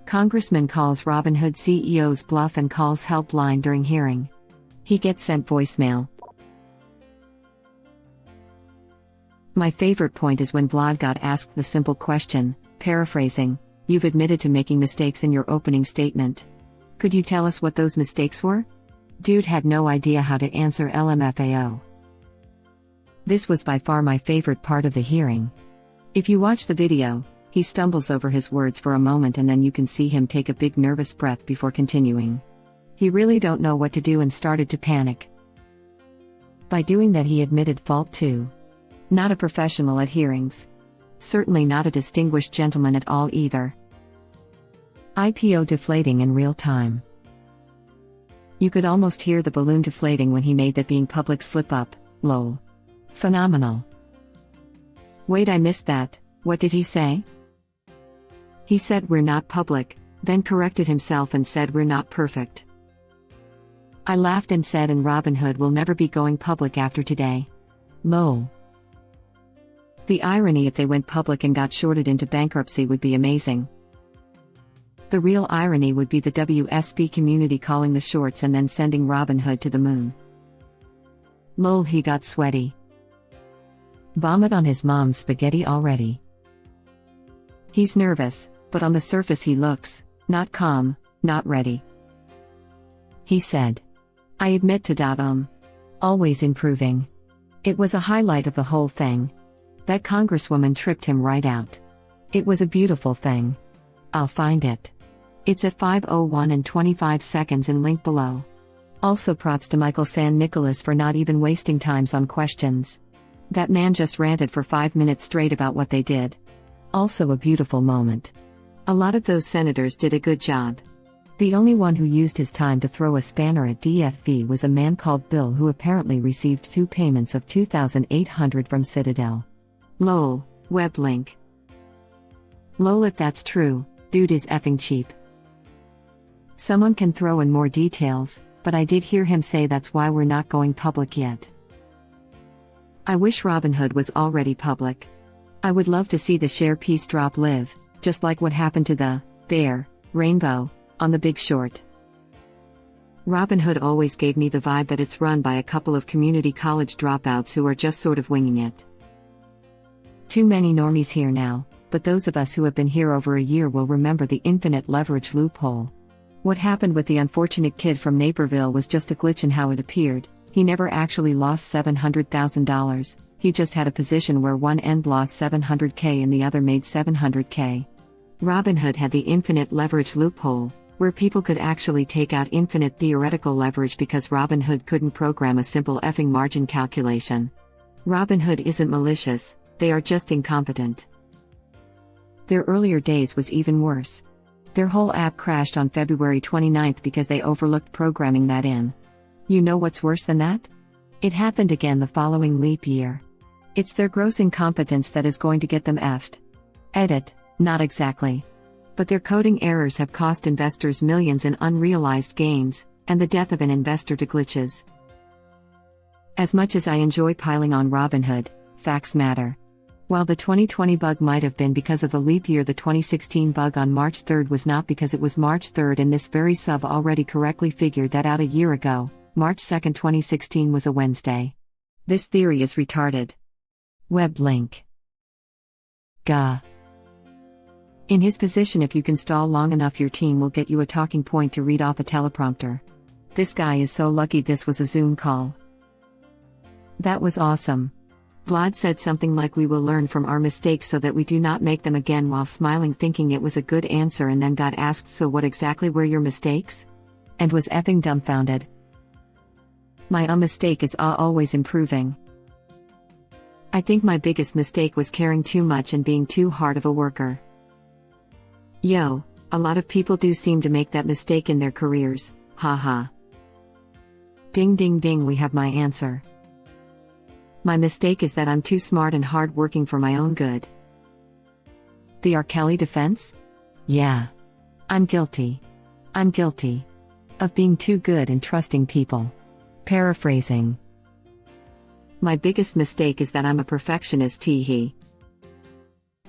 Congressman calls Robinhood CEO's bluff and calls helpline during hearing. He gets sent voicemail. My favorite point is when Vlad got asked the simple question, paraphrasing, "You've admitted to making mistakes in your opening statement. Could you tell us what those mistakes were?" Dude had no idea how to answer LMFAO. This was by far my favorite part of the hearing. If you watch the video, he stumbles over his words for a moment and then you can see him take a big nervous breath before continuing. He really don't know what to do and started to panic. By doing that he admitted fault too. Not a professional at hearings. Certainly not a distinguished gentleman at all either. IPO deflating in real time. You could almost hear the balloon deflating when he made that being public slip up, lol. Phenomenal. Wait, I missed that. What did he say? He said we're not public, then corrected himself and said we're not perfect. I laughed and said and Robinhood will never be going public after today. Lol. The irony if they went public and got shorted into bankruptcy would be amazing. The real irony would be the WSB community calling the shorts and then sending Robinhood to the moon. Lol, he got sweaty. Vomit on his mom's spaghetti already. He's nervous, but on the surface he looks, not calm, not ready. He said, I admit to always improving. It was a highlight of the whole thing. That Congresswoman tripped him right out. It was a beautiful thing. I'll find it. It's at 5:01 and 25 seconds and link below. Also props to Michael San Nicolas for not even wasting times on questions. That man just ranted for 5 minutes straight about what they did. Also a beautiful moment. A lot of those senators did a good job. The only one who used his time to throw a spanner at DFV was a man called Bill who apparently received 2 payments of $2,800 from Citadel. Lol, web link. Lol, if that's true, dude is effing cheap. Someone can throw in more details, but I did hear him say that's why we're not going public yet. I wish Robinhood was already public. I would love to see the share piece drop live, just like what happened to the bear, rainbow, on The Big Short. Robinhood always gave me the vibe that it's run by a couple of community college dropouts who are just sort of winging it. Too many normies here now, but those of us who have been here over a year will remember the infinite leverage loophole. What happened with the unfortunate kid from Naperville was just a glitch in how it appeared. He never actually lost $700,000, he just had a position where one end lost $700K and the other made $700K. Robinhood had the infinite leverage loophole, where people could actually take out infinite theoretical leverage because Robinhood couldn't program a simple effing margin calculation. Robinhood isn't malicious, they are just incompetent. Their earlier days was even worse. Their whole app crashed on February 29th because they overlooked programming that in. You know what's worse than that? It happened again the following leap year. It's their gross incompetence that is going to get them effed. Edit, not exactly. But their coding errors have cost investors millions in unrealized gains, and the death of an investor to glitches. As much as I enjoy piling on Robinhood, facts matter. While the 2020 bug might have been because of the leap year, the 2016 bug on March 3rd was not because it was March 3rd, and this very sub already correctly figured that out a year ago. March 2nd, 2016 was a Wednesday. This theory is retarded. Web link. Gah. In his position, if you can stall long enough, your team will get you a talking point to read off a teleprompter. This guy is so lucky this was a Zoom call. That was awesome. Vlad said something like we will learn from our mistakes so that we do not make them again, while smiling thinking it was a good answer, and then got asked, so what exactly were your mistakes? And was effing dumbfounded. My mistake is always improving. I think my biggest mistake was caring too much and being too hard of a worker. Yo, a lot of people do seem to make that mistake in their careers, haha. Ding ding ding, we have my answer. My mistake is that I'm too smart and hard-working for my own good. The R. Kelly defense? Yeah. I'm guilty. I'm guilty. Of being too good and trusting people. Paraphrasing. My biggest mistake is that I'm a perfectionist, tee-hee.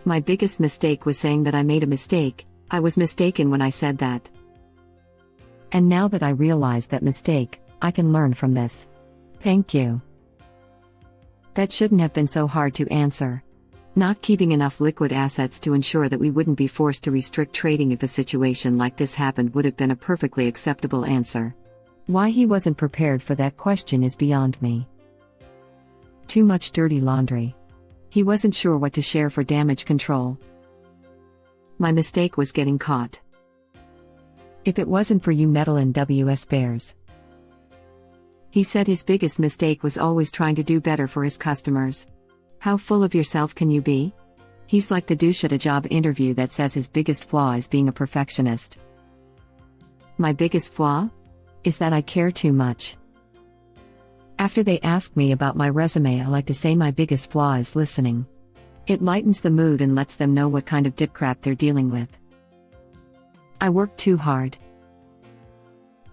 My biggest mistake was saying that I made a mistake. I was mistaken when I said that. And now that I realize that mistake, I can learn from this. Thank you. That shouldn't have been so hard to answer. Not keeping enough liquid assets to ensure that we wouldn't be forced to restrict trading if a situation like this happened would have been a perfectly acceptable answer. Why he wasn't prepared for that question is beyond me. Too much dirty laundry. He wasn't sure what to share for damage control. My mistake was getting caught. If it wasn't for you metal and WS Bears. He said his biggest mistake was always trying to do better for his customers. How full of yourself can you be? He's like the douche at a job interview that says his biggest flaw is being a perfectionist. My biggest flaw? Is that I care too much. After they ask me about my resume, I like to say my biggest flaw is listening. It lightens the mood and lets them know what kind of dip crap they're dealing with. I work too hard.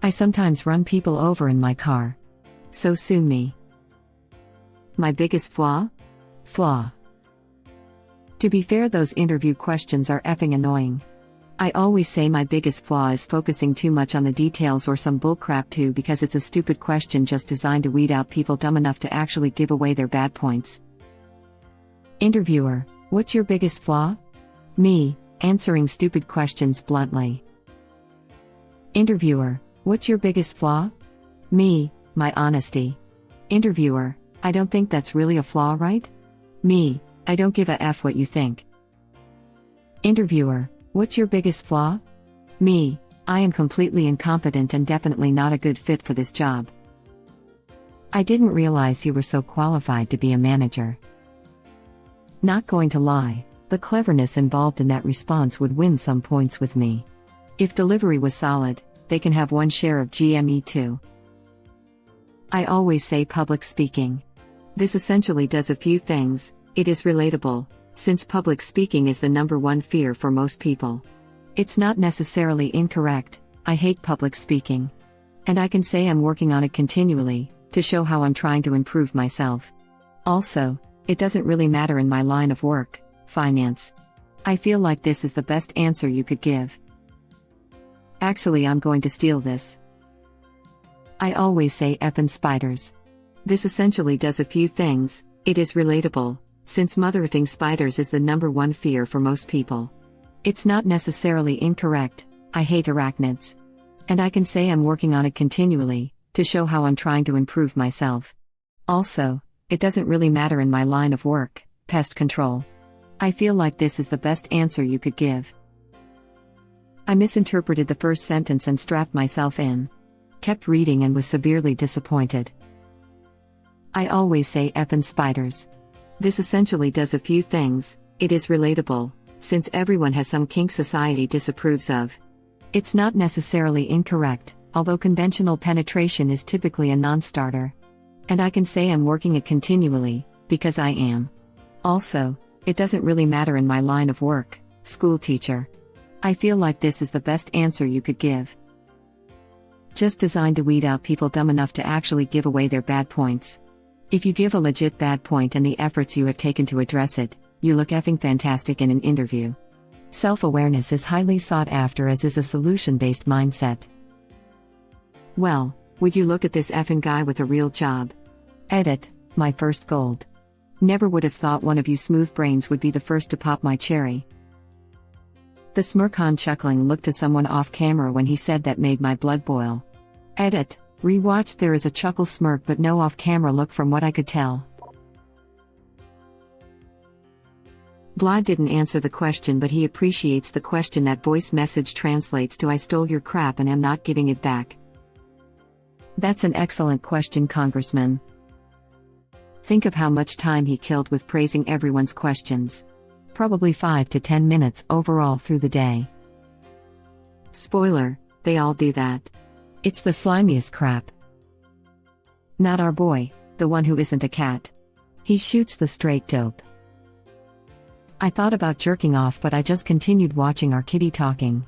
I sometimes run people over in my car. So sue me. My biggest flaw? Flaw. To be fair, those interview questions are effing annoying. I always say my biggest flaw is focusing too much on the details or some bullcrap too, because it's a stupid question just designed to weed out people dumb enough to actually give away their bad points. Interviewer: what's your biggest flaw? Me, answering stupid questions bluntly. Interviewer: what's your biggest flaw? Me, my honesty. Interviewer: I don't think that's really a flaw, right? Me, I don't give a F what you think. Interviewer: what's your biggest flaw? Me, I am completely incompetent and definitely not a good fit for this job. I didn't realize you were so qualified to be a manager. Not going to lie, the cleverness involved in that response would win some points with me. If delivery was solid, they can have one share of GME too. I always say public speaking. This essentially does a few things. It is relatable, since public speaking is the number one fear for most people. It's not necessarily incorrect. I hate public speaking. And I can say I'm working on it continually, to show how I'm trying to improve myself. Also, it doesn't really matter in my line of work, finance. I feel like this is the best answer you could give. Actually, I'm going to steal this. I always say effing spiders. This essentially does a few things. It is relatable, since mother-effing spiders is the number one fear for most people. It's not necessarily incorrect. I hate arachnids. And I can say I'm working on it continually, to show how I'm trying to improve myself. Also, it doesn't really matter in my line of work, pest control. I feel like this is the best answer you could give. I misinterpreted the first sentence and strapped myself in. Kept reading and was severely disappointed. I always say effing spiders. This essentially does a few things. It is relatable, since everyone has some kink society disapproves of. It's not necessarily incorrect, although conventional penetration is typically a non-starter. And I can say I'm working it continually, because I am. Also, it doesn't really matter in my line of work, school teacher. I feel like this is the best answer you could give. Just designed to weed out people dumb enough to actually give away their bad points. If you give a legit bad point and the efforts you have taken to address it, you look effing fantastic in an interview. Self-awareness is highly sought after, as is a solution-based mindset. Well, would you look at this effing guy with a real job? Edit, my first gold. Never would have thought one of you smooth brains would be the first to pop my cherry. The smirk-on chuckling look to someone off camera when he said that made my blood boil. Edit, rewatched. There is a chuckle smirk but no off-camera look from what I could tell. Vlad didn't answer the question, but he appreciates the question. That voice message translates to I stole your crap and am not giving it back. That's an excellent question, Congressman. Think of how much time he killed with praising everyone's questions. Probably 5 to 10 minutes overall through the day. Spoiler, they all do that. It's the slimiest crap. Not our boy, the one who isn't a cat. He shoots the straight dope. I thought about jerking off, but I just continued watching our kitty talking.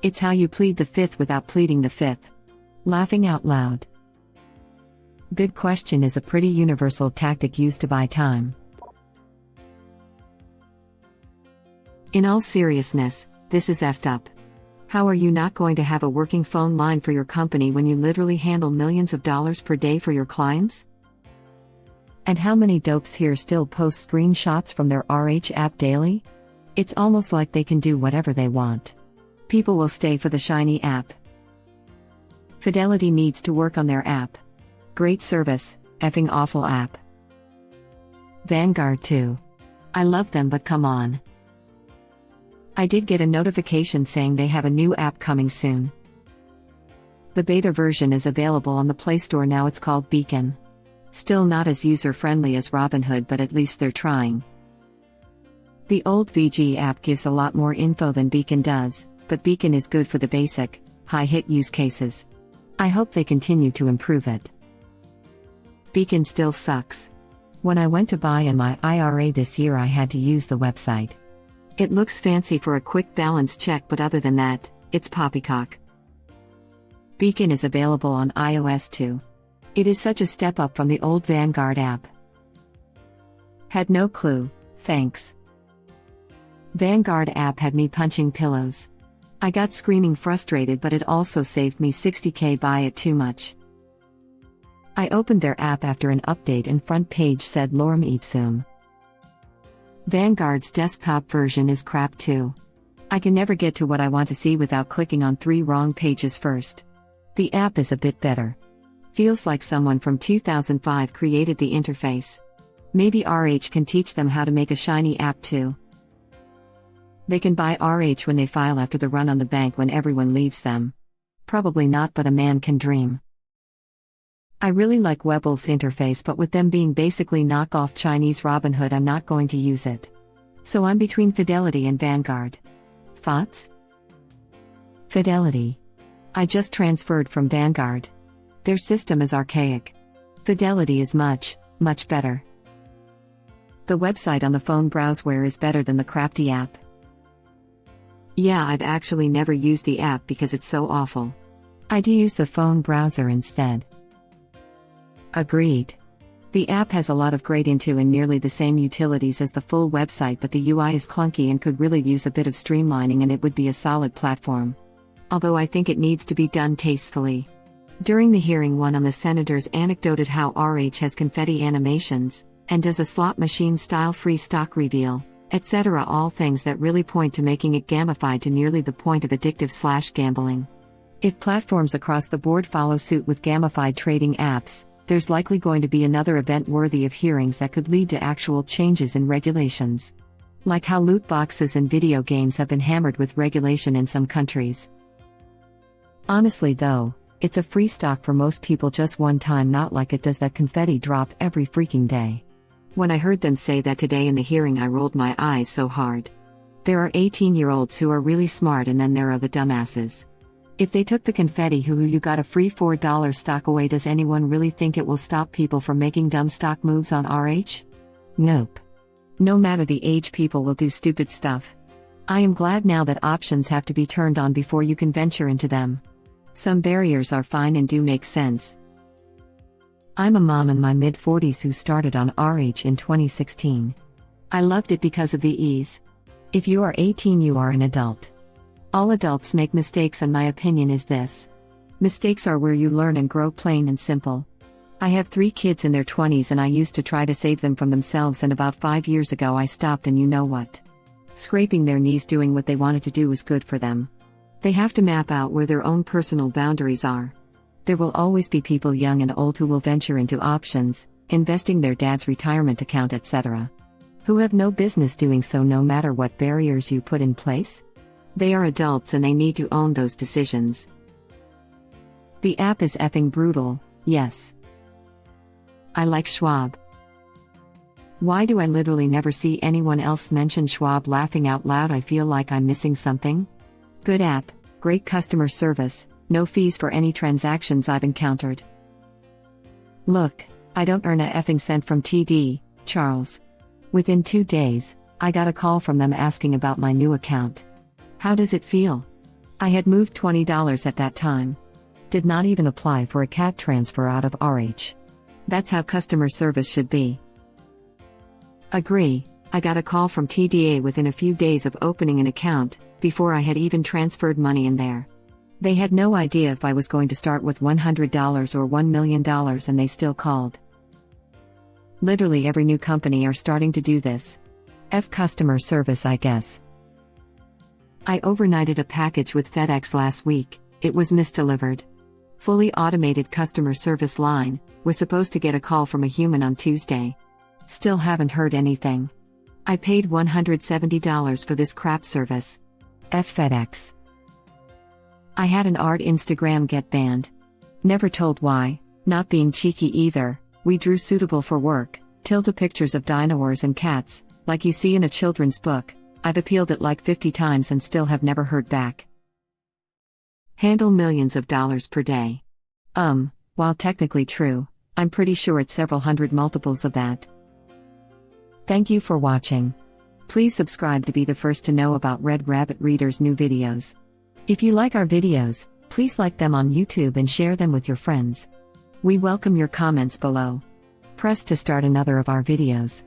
It's how you plead the fifth without pleading the fifth. Laughing out loud. Good question is a pretty universal tactic used to buy time. In all seriousness, This is effed up. How are you not going to have a working phone line for your company when you literally handle millions of dollars per day for your clients? And how many dopes here still post screenshots from their RH app daily? It's almost like they can do whatever they want. People will stay for the shiny app. Fidelity needs to work on their app. Great service, effing awful app. Vanguard too. I love them, but come on. I did get a notification saying they have a new app coming soon. The beta version is available on the Play Store now. It's called Beacon. Still not as user-friendly as Robinhood, but at least they're trying. The old VG app gives a lot more info than Beacon does, but Beacon is good for the basic, high-hit use cases. I hope they continue to improve it. Beacon still sucks. When I went to buy in my IRA this year, I had to use the website. It looks fancy for a quick balance check, but other than that, it's poppycock. Beacon is available on iOS too. It is such a step up from the old Vanguard app. Had no clue, thanks. Vanguard app had me punching pillows. I got screaming frustrated, but it also saved me $60K. Buy it too much. I opened their app after an update and front page said lorem ipsum. Vanguard's desktop version is crap too. I can never get to what I want to see without clicking on 3 wrong pages first. The app is a bit better. Feels like someone from 2005 created the interface. Maybe RH can teach them how to make a shiny app too. They can buy RH when they file after the run on the bank when everyone leaves them. Probably not, but a man can dream. I really like Webble's interface, but with them being basically knockoff Chinese Robinhood, I'm not going to use it. So I'm between Fidelity and Vanguard. Thoughts? Fidelity. I just transferred from Vanguard. Their system is archaic. Fidelity is much, much better. The website on the phone browseware is better than the crafty app. Yeah, I've actually never used the app because it's so awful. I do use the phone browser instead. Agreed. The app has a lot of great into and nearly the same utilities as the full website, but the UI is clunky and could really use a bit of streamlining, and it would be a solid platform. Although I think it needs to be done tastefully. During the hearing, one of the senators anecdoted how RH has confetti animations, and does a slot machine style free stock reveal, etc. All things that really point to making it gamified to nearly the point of addictive/gambling. If platforms across the board follow suit with gamified trading apps, there's likely going to be another event worthy of hearings that could lead to actual changes in regulations. Like how loot boxes in video games have been hammered with regulation in some countries. Honestly though, it's a free stock for most people just one time, not like it does that confetti drop every freaking day. When I heard them say that today in the hearing, I rolled my eyes so hard. There are 18-year-olds who are really smart, and then there are the dumbasses. If they took the confetti, you got a free $4 stock away, does anyone really think it will stop people from making dumb stock moves on RH? Nope. No matter the age, people will do stupid stuff. I am glad now that options have to be turned on before you can venture into them. Some barriers are fine and do make sense. I'm a mom in my mid-40s who started on RH in 2016. I loved it because of the ease. If you are 18, you are an adult. All adults make mistakes, and my opinion is this. Mistakes are where you learn and grow, plain and simple. I have 3 kids in their 20s, and I used to try to save them from themselves, and about 5 years ago I stopped, and you know what? Scraping their knees doing what they wanted to do was good for them. They have to map out where their own personal boundaries are. There will always be people young and old who will venture into options, investing their dad's retirement account, etc. Who have no business doing so, no matter what barriers you put in place. They are adults and they need to own those decisions. The app is effing brutal, yes. I like Schwab. Why do I literally never see anyone else mention Schwab? Laughing out loud, I feel like I'm missing something. Good app, great customer service, no fees for any transactions I've encountered. Look, I don't earn a effing cent from TD, Charles. Within 2 days, I got a call from them asking about my new account. How does it feel? I had moved $20 at that time. Did not even apply for a CAT transfer out of RH. That's how customer service should be. Agree, I got a call from TDA within a few days of opening an account, before I had even transferred money in there. They had no idea if I was going to start with $100 or $1 million, and they still called. Literally every new company are starting to do this. F customer service, I guess. I overnighted a package with FedEx last week. It was misdelivered. Fully automated customer service line, was supposed to get a call from a human on Tuesday. Still haven't heard anything. I paid $170 for this crap service. F FedEx. I had an art Instagram get banned. Never told why, not being cheeky either. We drew suitable for work, tilde pictures of dinosaurs and cats, like you see in a children's book. I've appealed it like 50 times and still have never heard back. Handle millions of dollars per day. While technically true, I'm pretty sure it's several hundred multiples of that. Thank you for watching. Please subscribe to be the first to know about Red Rabbit Reader's new videos. If you like our videos, please like them on YouTube and share them with your friends. We welcome your comments below. Press to start another of our videos.